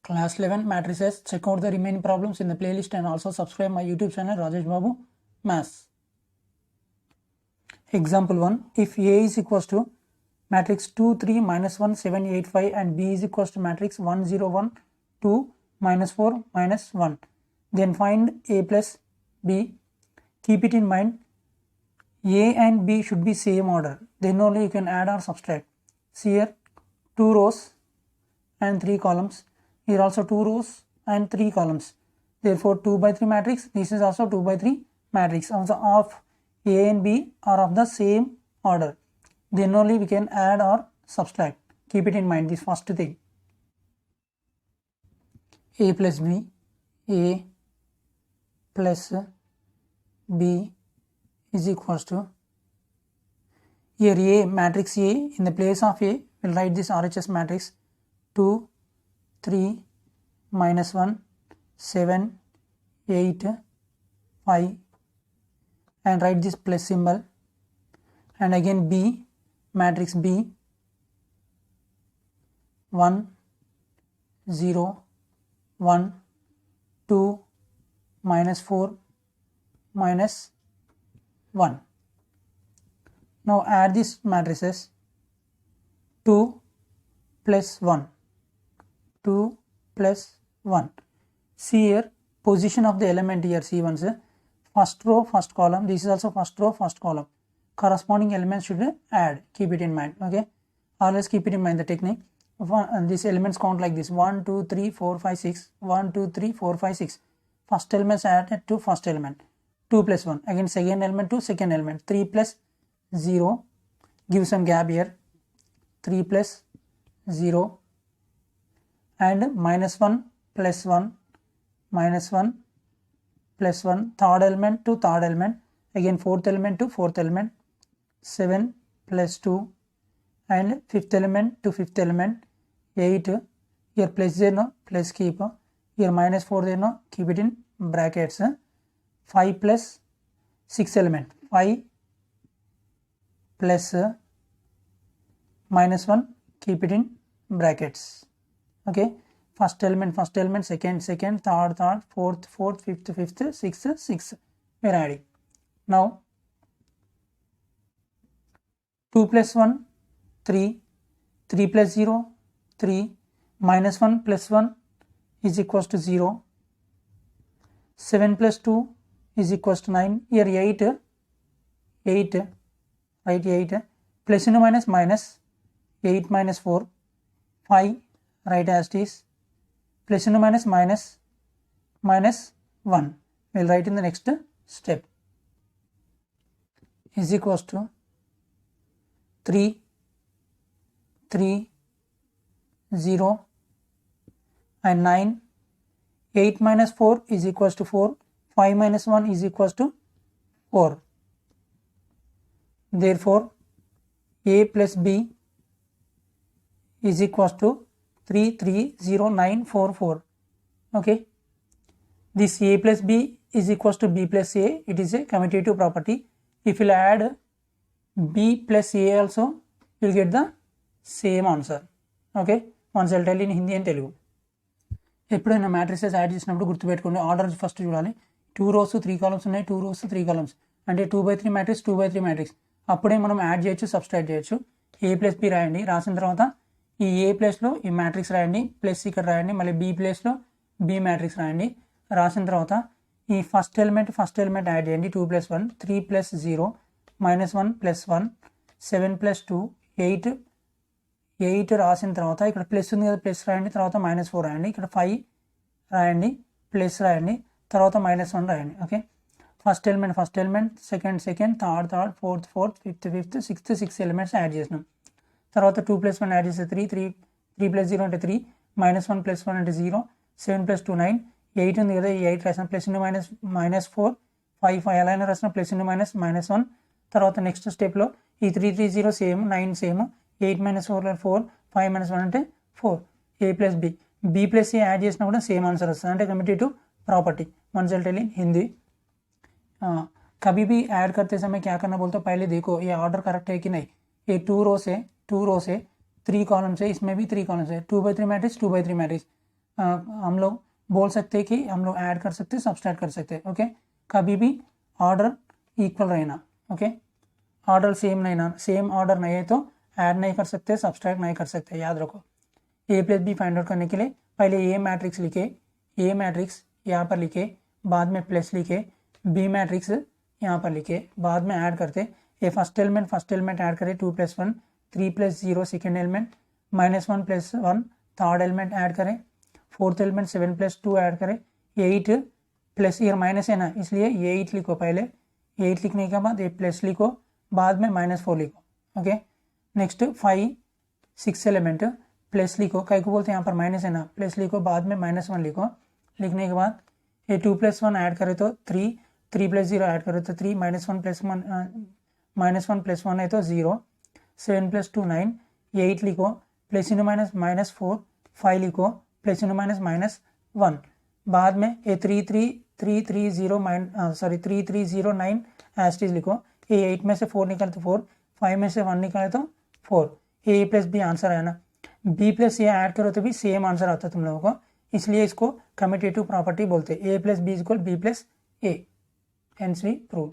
Class 11 matrices. Check out the remaining problems in the playlist and also subscribe my YouTube channel Rajesh Babu Maths. Example 1. If A is equals to matrix 2, 3, minus 1, 7, 8, 5 and B is equals to matrix 1, 0, 1, 2, minus 4, minus 1. Then find A plus B. Keep it in mind, A and B should be same order. Then only you can add or subtract. See here 2 rows and 3 columns. Here also 2 rows and 3 columns. Therefore 2 by 3 matrix. This is also 2 by 3 matrix. Also of A and B are of the same order. Then only we can add or subtract. Keep it in mind, this first thing. A plus B. A plus B is equals to, here A, matrix A, in the place of A, we'll write this RHS matrix 2, 3, minus 1, 7, 8, 5 and write this plus symbol, and again B, matrix B 1, 0, 1, 2, minus 4, minus 1. Now add these matrices 2 plus 1, 2 plus 1. See here position of the element here, see once first row first column, this is also first row first column, corresponding elements should add, keep it in mind. Okay, always keep it in mind the technique. And these elements count like this 1 2 3 4 5 6, 1 2 3 4 5 6. First elements added to first element, 2 plus 1, again second element to second element, 3 plus 0, give some gap here, 3 plus 0 and minus 1 plus 1, minus 1 plus 1, third element to third element, again fourth element to fourth element, 7 plus 2 and fifth element to fifth element, 8, here plus there no, plus keep, here minus 4 there no, keep it in brackets, 5 plus 6 element, 5 plus minus 1, keep it in brackets. Okay, first element, second, third, fourth, fifth, sixth, we are adding. Now 2 plus 1, 3, 3 plus 0, 3, minus 1 plus 1 is equals to 0, 7 plus 2 is equals to 9, here 8, write 8, plus into minus, 8 minus 4, 5, write as it is, plus into minus 1, we will write in the next step, is equals to 3, 0 and 9, 8 minus 4 is equals to 4, 5 minus 1 is equals to 4. Therefore, A plus B is equals to 3, 3, 0, 9, 4, 4. Okay. This A plus B is equals to B plus A. It is a commutative property. If you add B plus A also, you will get the same answer. Okay. Once I will tell in Hindi and Telugu. ఎప్పుడైనా matrices add చేసినప్పుడు గుర్తుపెట్టుకోండి, order first చూడాలి. 2 rows 3 columns ఉన్నాయి, 2 rows 3 columns అంటే 2 by 3 matrix, 2 by 3 matrix. అప్పుడే మనం add చేయొచ్చు, subtract చేయొచ్చు. A ప్లస్ బి రాయండి, రాసిన తర్వాత ఈ ఏ ప్లేస్లో ఈ మ్యాట్రిక్స్ రాయండి, ప్లస్ ఇక్కడ రాయండి, మళ్ళీ బి ప్లేస్లో బి మ్యాట్రిక్స్ రాయండి. రాసిన తర్వాత ఈ ఫస్ట్ ఎలిమెంట్ యాడ్ చేయండి, 2 plus 1, 3 plus 0, minus 1 plus 1, 7 plus 2, 8 రాసిన తర్వాత ఇక్కడ ప్లస్ ఉంది కదా, ప్లస్ రాయండి, తర్వాత -4 రాయండి, ఇక్కడ 5 రాయండి, ప్లస్ రాయండి, తర్వాత -1 రాయండి. Okay, first element, second, third, fourth, fifth, sixth elements add చేసినాం. తర్వాత 2 plus 1 యాడ్ చేస్తే 3 plus 0 అంటే 3, -1 plus 1 అంటే 0, 7 plus 2 9, 8 ఉంది కదా, ఈ 8 రాసిన, ప్లస్ ఇంటూ -4, 5 ఎలా అయినా రాసిన, ప్లస్ ఇంటూ -1. తర్వాత నెక్స్ట్ స్టెప్లో ఈ 3 0 సేమ్, 9 సేమ్, 8 minus 4 4, 5 minus 1 అంటే 4. A plus B, B plus A add చేసినా కూడా సేమ్ ఆన్సర్ వస్తుంది, అంటే కమ్యూటేటివ్ प्रॉपर्टी. वन से टेल इन हिंदी. कभी भी ऐड करते समय क्या करना बोलते हो, पहले देखो ये ऑर्डर करेक्ट है कि नहीं. ये 2 rows है 3 columns है, इसमें भी 3 columns है, 2 by 3 मैट्रिक्स 2 by 3 मैट्रिक्स. हम लोग बोल सकते हैं कि हम लोग ऐड कर सकते हैं, सब्सट्रैक्ट कर सकते हैं। ओके, कभी भी ऑर्डर इक्वल रहना। ओके, ऑर्डर सेम नहीं ना, सेम ऑर्डर नहीं है तो ऐड नहीं कर सकते, सब्सट्रैक्ट नहीं कर सकते, याद रखो। ए प्लस बी फाइंड आउट करने के लिए पहले ए मैट्रिक्स लिखे, ए मैट्रिक्स यहाँ पर लिखे, बाद में प्लस लिखे, बी मैट्रिक्स यहाँ पर लिखे, बाद में ऐड करते। ए फर्स्ट एलिमेंट ऐड करें 2 + 1, 3 + 0 second element, -1 + 1 third element add करें, फोर्थ एलिमेंट 7 + 2 ऐड करें, 8 प्लस ईयर माइनस है ना इसलिए 8 लिखो, पहले 8 लिखने के बाद ये प्लस लिखो, बाद में -4 लिखो। ओके, नेक्स्ट 5 6 एलिमेंट प्लस लिखो, कई को बोलते हैं यहाँ पर माइनस है ना, प्लस लिखो, बाद में -1 लिखो। लिखने के बाद ये 2 + 1 ऐड करें तो 3, 3 + 0 ऐड करें तो 3, -1 + 1 है तो 0, 7 + 2 9, 8 लिखो, प्लस इनू माइनस -4, 5 लिखो, प्लस इनू माइनस -1, बाद में ये 3309 एस्टीज लिखो, ये 8 में से 4 निकाले तो 4, 5 में से 1 निकाले तो 4, ए प्लस बी आंसर है ना। बी प्लस ए ऐड करो तो भी सेम आंसर आता है तुम लोगों को, इसलिए इसको कम्यूटेटिव प्रॉपर्टी बोलते हैं। A plus B equal B plus A, hence we prove.